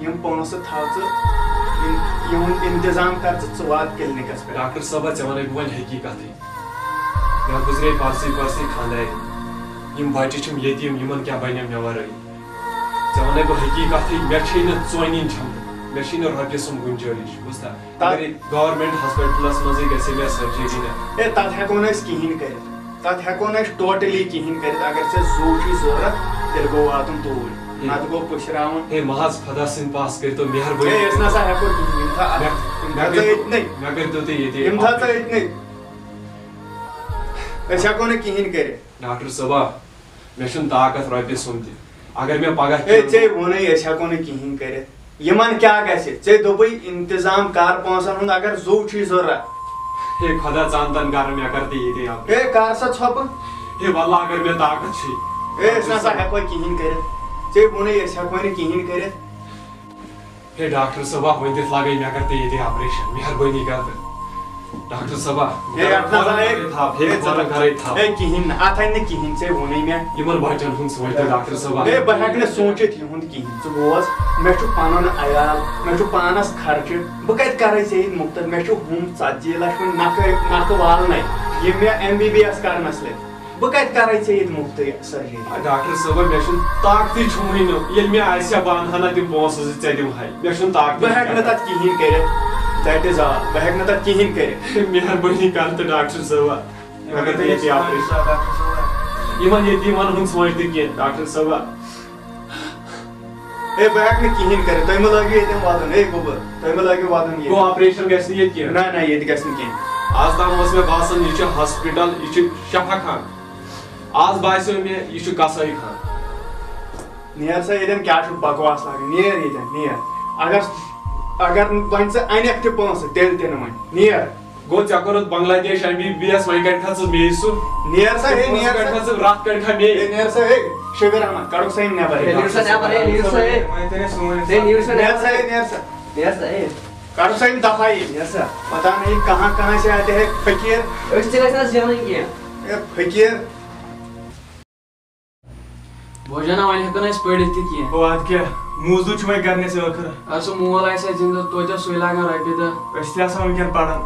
M پونسہٕ تھاو ژٕ یِہُنٛد انتظام کر ژٕ وات کلنِکس پٮ۪ٹھ. ڈاکٹر صٲبا ژےٚ ونے بہٕ وۄنۍ حقیٖقتٕے مےٚ گُزرے پرسٕے خاندارِ یِم بچہِ چھِم یتیٖم یِمن کیٛاہ بنہِ مےٚ ورٲے ژےٚ ونے بہٕ حقیٖقتٕے مےٚ چھے نہٕ ژۄنِنۍ چھَمنہٕ مےٚ چھے نہٕ رۄپیہِ سُم گُنجٲیِش بوٗزتھا اگرے گورمنٹ ہاسپٹلس منٛزٕے گژھِ مےٚ سرجری نہ ہے تتھ ہٮ۪کو نہٕ أسۍ کِہیٖنۍ کٔرِتھ تتھ ہٮ۪کو نہٕ أسۍ ٹوٹلی کِہیٖنۍ کٔرِتھ اگر ژےٚ زوٗ چھُے ضوٚرتھ تیٚلہِ گوٚو واتُن توٗرۍ نتہٕ گوٚو پُشراوُن. ہے محض خۄدا سٕنٛدۍ پاس کٔرۍتو مہربٲنی ہے أسۍ نسا ہٮ۪کو کِہیٖنۍ مےٚ کٔرۍتو تُہۍ یِم ییٚتہِ تھاو ژٕ أتنٕے أسۍ ہٮ۪کو نہٕ کِہیٖنۍ کٔرِتھ. ڈاکٹر صٲبا مےٚ چھُنہٕ طاقت رۄپیہِ سُم تہِ اگر مےٚ پگاہ ہے ژےٚ ووٚنُے أسۍ ہٮ۪کو نہٕ کِہیٖنۍ کٔرِتھ یِمن کیٛاہ گژھِ ژےٚ دوٚپُے انتظام کر پونٛسن ہُنٛد اگر زوٗ چھُے ضوٚرتھ. ہے خۄدا ژان تن کر مےٚ کر تہِ ییٚتے آو ہے کر سا ژھۄپہٕ ہے واللہ اگر مےٚ طاقت چھُے ہے أسۍ نسا ہٮ۪کو کِہیٖنۍ کٔرِتھ ژےٚ ووٚنُے أسۍ ہٮ۪کو نہٕ کِہیٖنۍ کٔرِتھ. ہے ڈاکٹر صٲبا ؤنِتھ لگے مےٚ کر تہِ ییٚتے آپریشن مہربٲنی کر تہٕ ڈاکٹر صٲبا ہے اتھ نسا گرے تھاو ہے کِہیٖنۍ نہٕ اتھ اَنہِ نہٕ کِہیٖنۍ ژےٚ ووٚنُے مےٚ. یِمن بچن ہُنٛد سونٛچ تہٕ ڈاکٹر صٲبا ہے بہٕ ہٮ۪کہٕ نہٕ سوٗنٛچِتھ یِہُنٛد کِہیٖنۍ ژٕ بوز مےٚ چھُ پنُن عیال مےٚ چھُ پانس خرچہٕ بہٕ کتہِ کرے ژےٚ ییٚتہِ مُفتت مےٚ چھُ ہُم 40 لچھ وُنہِ نکھٕ والنَے یِم مےٚ MBBS کرنس لٔگۍ بہٕ کتہِ کرے ژےٚ ییٚتہِ مُفتٕے سرجری. ڈاکٹر صٲبا مےٚ چھُنہٕ طاقتٕے چھُمٕے نہٕ ییٚلہِ مےٚ آسہِ ہا بہٕ انہٕ ہا نہ تِم پونٛسہٕ زِ ژےٚ دِمہٕ ہاے مےٚ چھُنہٕ طاقتٕے بہٕ ہٮ۪کہٕ نہٕ تتھ کِہیٖنۍ کٔرِتھ دیٹ اِز آل بہٕ ہٮ۪کہٕ نہٕ تتھ کِہیٖنۍ کٔرِتھ. مہربٲنی کر تہٕ ڈاکٹر صٲبا مےٚ کر تہٕ ییٚتے آپریشن یِمن یتیٖمن ہُنٛد سونٛچ تہِ کینٛہہ ڈاکٹر صٲبا. ہے بہٕ ہٮ۪کہٕ نہٕ کِہیٖنۍ کٔرِتھ تُہۍ مہ لٲگِو ییٚتٮ۪ن وَدُن ہے گوٚبُر تُہۍ مہ لٲگِو وَدُن گوٚو آپریشن گژھِ نہٕ ییٚتہِ کینٛہہ نہ نہ ییٚتہِ گژھِ نہٕ کینٛہہ. آز تام اوس مےٚ باسان یہِ چھُ ہاسپِٹل یہِ چھُ شفا خان آز باسیو مےٚ یہِ چھُ قصٲیی خان. نیر سا ییٚتٮ۪ن کیٛاہ چھُ بکواس لاگان نیر ییٚتٮ۪ن نیر اگر وۄنۍ ژٕ انکھ تہِ پونٛسہٕ تیٚلہِ تہِ نہٕ وۄنۍ نیر. گوٚو ژےٚ کوٚرُتھ بنگلادیش MBBS وۄنۍ کڑکھا ژٕ میٚیہِ سُہ نیر سا ہے نیر کڑکھا سا ژٕ راتھ کڑکھا میٚیہِ نیر سا ہے شبیر احمد کڑوکھ سا یِم نٮ۪بر نیر سا کڑوکھ سا یِم دفاعی پتہ نہیں کہاں کہاں سے آتے ہیں فقیر فقیر. بوجانا وۄنۍ ہٮ۪کو نہٕ أسۍ پٔرِتھ تہِ کینٛہہ. اَدٕ کیٛاہ موٗزوٗر چھُ وۄنۍ کرنَس ٲخٕر اگر سُہ مول آسہِ ہا زِنٛدٕ توتہِ اوس سُے لاگان رۄپیہِ دہ. أسۍ تہِ آسان وٕنکٮ۪ن پران.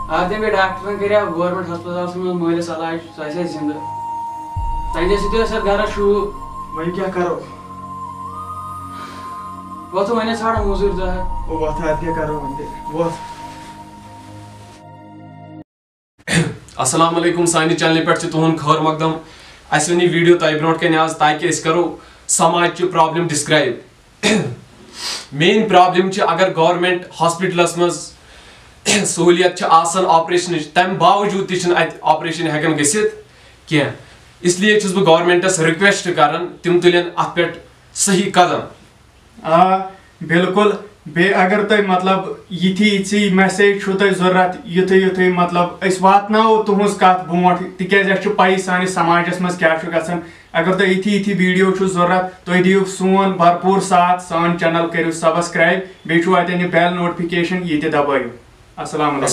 اگر تٔمۍ بیٚیہِ ڈاکٹرن کریو گورمنٹ ہسپتالس منٛز مٲلِس علاج سُہ آسہِ ہا زِنٛدٕ تَتہِ سۭتۍ ٲسۍ اَتھ گرس شوٗب. وۄنۍ کیٛاہ کرو وۄتھو وۄنۍ ژھانڈو موٚزوٗرۍ دہ. وۄتھ اَدٕ کیٛاہ کرو وۄنۍ تہِ وۄتھ. السلام علیکم سانہِ چینلہِ پٮ۪ٹھ چھُ تُہُنٛد خٲر مقدم اَسہِ ؤنۍ یہِ ویٖڈیو تۄہہِ برونٛٹھ کَنہِ آز تاکہِ أسۍ کرو سماجچہِ پرابلم ڈسکرایب. مین پرابلم چھِ اگر گورمنٹ ہاسپٹلس منٛز سہوٗلیت چھِ آسان آپریشنٕچ تمہِ باوجوٗد تہِ چھِنہٕ اَتہِ آپریشن ہٮ۪کان گٔژھِتھ کینٛہہ اسلیے چھُس بہٕ گورمنٹس رِکویسٹ کران تِم تُلن اتھ پٮ۪ٹھ صحیح قدم. آ بالکل بیٚیہِ اگر تۄہہِ مطلب یِتھی یِژھٕے میسیج چھُو تۄہہِ ضوٚرتھ یُتھُے یُتھُے مطلب أسۍ واتناوو تُہنٛز کتھ برونٛٹھ تِکیٛازِ اَسہِ چھُ پَیی سٲنِس سماجس منٛز کیٛاہ چھُ گژھان. اگر تۄہہِ یِتھی یِتھی ویٖڈیو چھُو ضوٚرتھ تُہۍ دِیِو سون بھرپوٗر ساتھ سٲنۍ چینل کٔرِو سبسکرایب بیٚیہِ چھُو اتٮ۪ن یہِ بیل نوٹفکیشن یہِ تہِ دبٲیِو. السلام علیکم.